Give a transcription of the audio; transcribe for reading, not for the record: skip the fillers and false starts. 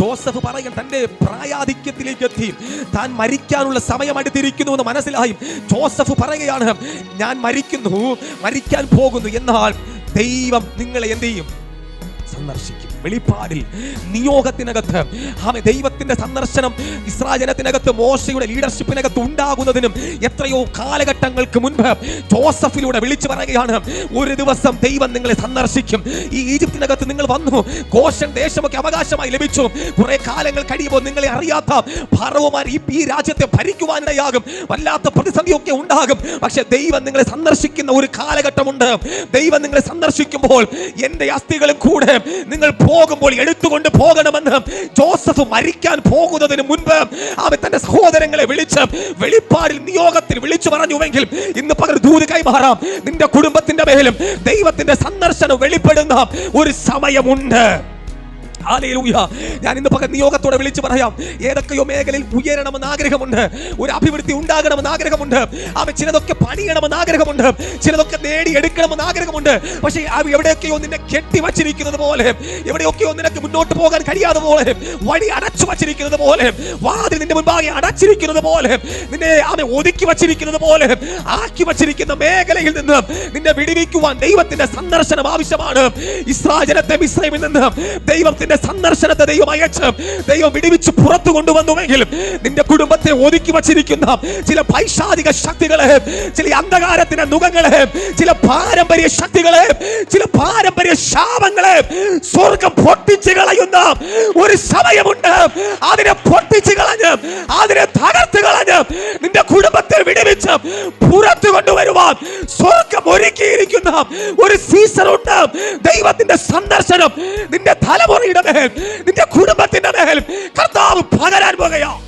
Joseph പറയാൻ തന്റെ പ്രായാധിക്യത്തിലേക്ക് എത്തി, താൻ മരിക്കാനുള്ള സമയം അടുത്തിരിക്കുന്നു എന്ന് മനസ്സിലായി. ജോസഫ് പറയുകയാണ്, ഞാൻ മരിക്കാൻ പോകുന്നു, എന്നാൽ ദൈവം നിങ്ങളെ എന്ത് ചെയ്യും? സന്ദർശിക്കും. വെളിപ്പാടിൽ നിയോഗത്തിനകത്ത് ദൈവത്തിന്റെ സന്ദർശനം ഇസ്രായേൽ ജനത്തിനകത്ത് മോശയുടെ ലീഡർഷിപ്പിനകത്ത് ഉണ്ടാകുന്നതിനും എത്രയോ കാലഘട്ടങ്ങൾക്ക് മുൻപ് ജോസഫിലൂടെ വിളിച്ചു പറയുകയാണ്, ഒരു ദിവസം ദൈവം നിങ്ങളെ സന്ദർശിക്കും. ഈ ഈജിപ്തിനകത്ത് നിങ്ങൾ വന്നു, ഗോശൻ ദേശമൊക്കെ അവകാശമായി ലഭിച്ചു. കുറെ കാലങ്ങൾ കഴിയുമ്പോൾ നിങ്ങളെ അറിയാത്ത ഫറവോമാർ ഈ രാജ്യത്തെ ഭരിക്കുവാനിടയാകും, വല്ലാത്ത പ്രതിസന്ധിയൊക്കെ ഉണ്ടാകും. പക്ഷെ ദൈവം നിങ്ങളെ സന്ദർശിക്കുന്ന ഒരു കാലഘട്ടമുണ്ട്. ദൈവം നിങ്ങളെ സന്ദർശിക്കുമ്പോൾ എന്റെ അസ്ഥികളും കൂടെ നിങ്ങൾ പോകുമ്പോൾ എടുത്തുകൊണ്ട് പോകണമെന്ന് ജോസഫ് മരിക്കാൻ പോകുന്നതിന് മുൻപ് അവൻ തന്റെ സഹോദരങ്ങളെ വിളിച്ച് വെളിപ്പാടിൽ നിയോഗത്തിൽ വിളിച്ചു പറഞ്ഞുവെങ്കിൽ ഇന്ന് പകൽ ദൂത് കൈമാറാം. നിന്റെ കുടുംബത്തിന്റെ മേലും ദൈവത്തിന്റെ സന്ദർശനം വെളിപ്പെടുന്ന ഒരു സമയമുണ്ട്. ഹല്ലേലൂയ. ഞാൻ ഇന്ന് പകൽ നിയോഗത്തോടെ വിളിച്ചു പറയാം, ഏതൊക്കെയോ മേഖലയിൽ ഉയരണമെന്ന് ആഗ്രഹമുണ്ട്, ഒരു അഭിവൃദ്ധി ഉണ്ടാകണമെന്ന് ആഗ്രഹമുണ്ട്, ചിലതൊക്കെ പണിയണമെന്ന് ആഗ്രഹമുണ്ട്, ചിലതൊക്കെ നേടിയെടുക്കണമെന്ന് ആഗ്രഹമുണ്ട്. പക്ഷേ എവിടെയൊക്കെയോ നിന്നെ കെട്ടിവച്ചിരിക്കുന്നത് പോലെ, എവിടെയൊക്കെയോ നിനക്ക് മുന്നോട്ട് പോകാൻ കഴിയാതെ പോലെ, വഴി അടച്ചു വച്ചിരിക്കുന്നത് പോലെ, വാതിൽ നിന്റെ മുൻപാകെ അടച്ചിരിക്കുന്നത് പോലെ, നിന്നെ ഒതുക്കി വച്ചിരിക്കുന്നത് പോലെ ആക്കി വച്ചിരിക്കുന്ന മേഖലയിൽ നിന്ന് നിന്നെ വിടുവിക്കുവാൻ ദൈവത്തിന്റെ സന്ദർശനം ആവശ്യമാണ്. ഇസ്രായേൽ ജനത്തെ മിസ്രൈമിൽ നിന്ന് ദൈവത്തിന്റെ സന്ദർശനത്തെ ദൈവം അയച്ച് ദൈവം വിടുവിച്ച് പുറത്തു കൊണ്ടുവന്നുവെങ്കിൽ നിന്റെ കുടുംബത്തെ ഒതുക്കി വച്ചിരിക്കുന്ന ചില പൈശാചിക ശക്തികളെ, ചില അന്ധകാരത്തിന്റെ നുഖങ്ങളെ, ചില പാരമ്പര്യ ശക്തികളെ, ചില പാരമ്പര്യ ശാപങ്ങളെ സ്വർഗം പൊട്ടിച്ചു കളയുന്ന ഒരു സമയമുണ്ട്. അതിനെ പൊട്ടിച്ചു കളഞ്ഞ്, അതിനെ തകർത്ത് കളഞ്ഞ് നിന്റെ കുടുംബത്തെ വിടുവിച്ച് പുറത്തു കൊണ്ടുവരുവാൻ സ്വർഗം ഒരുക്കിയിരിക്കുന്ന ഒരു സീസൺ ഉണ്ട്. ദൈവത്തിന്റെ സന്ദർശനം നിന്റെ തലമുറയുടെ മേൽ, നിന്റെ കുടുംബത്തിന്റെ മേൽ കർത്താവ് പകരാൻ പോകുകയാണ്.